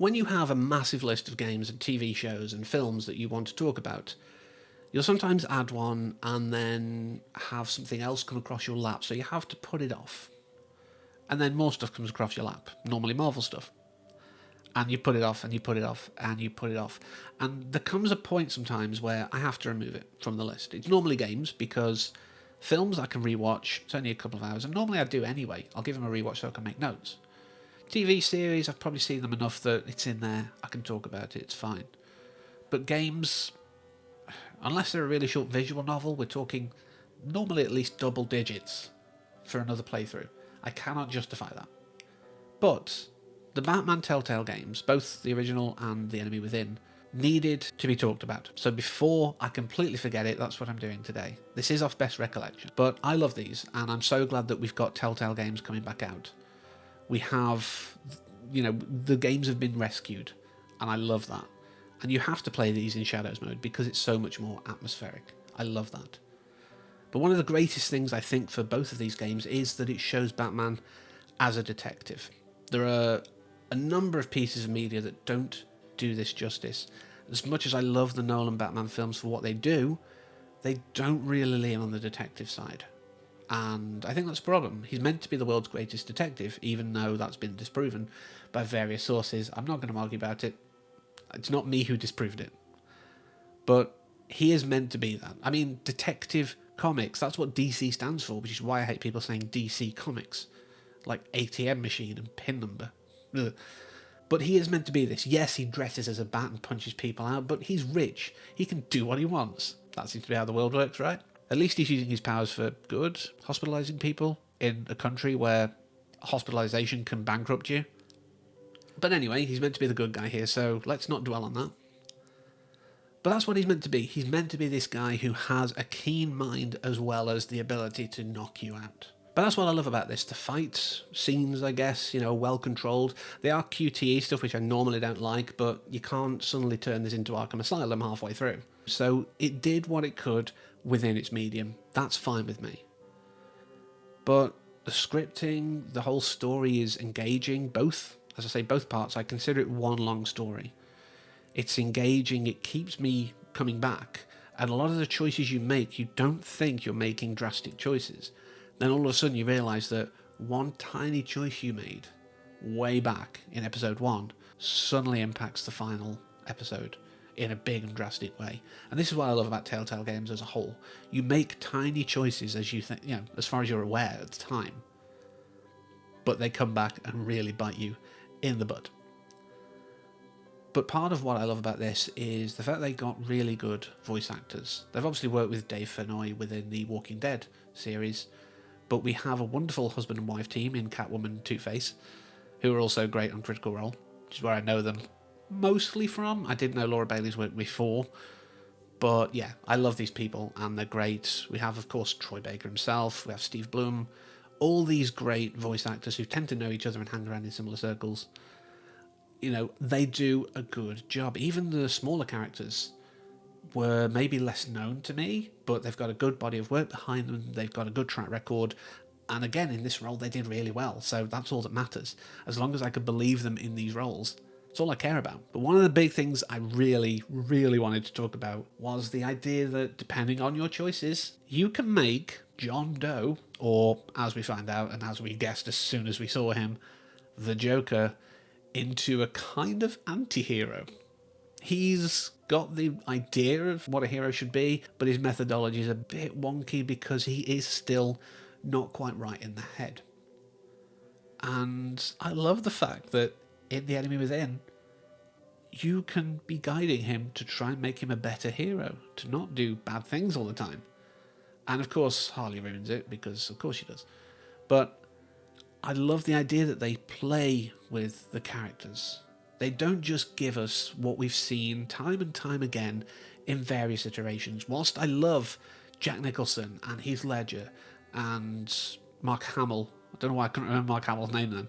when you have a massive list of games and TV shows and films that you want to talk about, you'll sometimes add one and then have something else come across your lap, so you have to put it off. And then more stuff comes across your lap, normally Marvel stuff. And you put it off, and you put it off, and you put it off. And there comes a point sometimes where I have to remove it from the list. It's normally games, because films I can rewatch, it's only a couple of hours, and normally I do anyway. I'll give them a rewatch so I can make notes. TV series, I've probably seen them enough that it's in there, I can talk about it, it's fine. But games, unless they're a really short visual novel, we're talking normally at least double digits for another playthrough. I cannot justify that. But the Batman Telltale games, both the original and The Enemy Within, needed to be talked about. So before I completely forget it, that's what I'm doing today. This is off best recollection. But I love these, and I'm so glad that we've got Telltale games coming back out. We have, the games have been rescued, and I love that. And you have to play these in Shadows mode because it's so much more atmospheric. I love that. But one of the greatest things I think for both of these games is that it shows Batman as a detective. There are a number of pieces of media that don't do this justice. As much as I love the Nolan Batman films for what they do, they don't really lean on the detective side. And I think that's a problem. He's meant to be the world's greatest detective, even though that's been disproven by various sources. I'm not going to argue about it. It's not me who disproved it. But he is meant to be that. I mean, Detective Comics, that's what DC stands for, which is why I hate people saying DC Comics. Like ATM machine and pin number. Ugh. But he is meant to be this. Yes, he dresses as a bat and punches people out, but he's rich. He can do what he wants. That seems to be how the world works, right? At least he's using his powers for good, hospitalising people in a country where hospitalisation can bankrupt you. But anyway, he's meant to be the good guy here, so let's not dwell on that. But that's what he's meant to be. He's meant to be this guy who has a keen mind as well as the ability to knock you out. But that's what I love about this. The fight scenes, I guess, well controlled. They are QTE stuff, which I normally don't like, but you can't suddenly turn this into Arkham Asylum halfway through. So it did what it could within its medium. That's fine with me. But the scripting, the whole story is engaging. Both, as I say, both parts. I consider it one long story. It's engaging. It keeps me coming back. And a lot of the choices you make, you don't think you're making drastic choices. Then all of a sudden you realise that one tiny choice you made way back in episode 1 suddenly impacts the final episode in a big and drastic way. And this is what I love about Telltale games as a whole. You make tiny choices as you think, as far as you're aware at the time, but they come back and really bite you in the butt. But part of what I love about this is the fact they got really good voice actors. They've obviously worked with Dave Fennoy within the Walking Dead series, but we have a wonderful husband and wife team in Catwoman and Two-Face, who are also great on Critical Role, which is where I know them mostly from. I did know Laura Bailey's work before, but yeah, I love these people and they're great. We have, of course, Troy Baker himself, we have Steve Bloom, all these great voice actors who tend to know each other and hang around in similar circles. They do a good job. Even the smaller characters were maybe less known to me, but they've got a good body of work behind them, they've got a good track record, and again, in this role, they did really well, so that's all that matters. As long as I could believe them in these roles, it's all I care about. But one of the big things I really, really wanted to talk about was the idea that, depending on your choices, you can make John Doe, or as we find out, and as we guessed as soon as we saw him, the Joker, into a kind of anti-hero. He's got the idea of what a hero should be, but his methodology is a bit wonky because he is still not quite right in the head. And I love the fact that in The Enemy Within, you can be guiding him to try and make him a better hero, to not do bad things all the time. And of course, Harley ruins it, because of course she does. But I love the idea that they play with the characters. They don't just give us what we've seen time and time again in various iterations. Whilst I love Jack Nicholson and Heath Ledger and Mark Hamill, I don't know why I couldn't remember Mark Hamill's name then,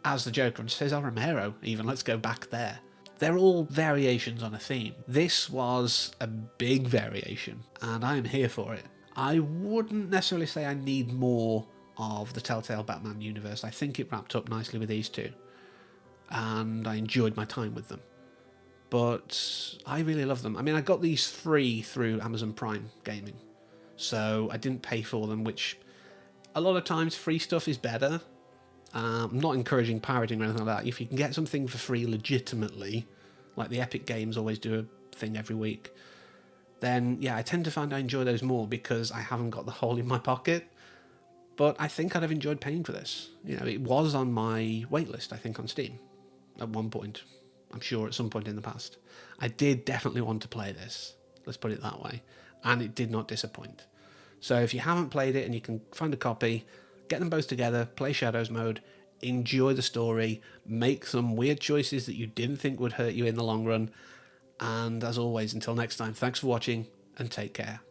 as the Joker, and Cesar Romero even, let's go back there. They're all variations on a theme. This was a big variation, and I am here for it. I wouldn't necessarily say I need more of the Telltale Batman universe. I think it wrapped up nicely with these two. and I enjoyed my time with them. But I really love them. I mean, I got these free through Amazon Prime Gaming, so I didn't pay for them, which a lot of times free stuff is better. I'm not encouraging pirating or anything like that. If you can get something for free legitimately, like the Epic Games always do a thing every week, then yeah, I tend to find I enjoy those more because I haven't got the hole in my pocket. But I think I'd have enjoyed paying for this. It was on my waitlist, I think, on Steam at one point. I'm sure at some point in the past. I did definitely want to play this. Let's put it that way. And it did not disappoint. So if you haven't played it and you can find a copy, get them both together, play Shadows mode, enjoy the story, make some weird choices that you didn't think would hurt you in the long run. And as always, until next time, thanks for watching and take care.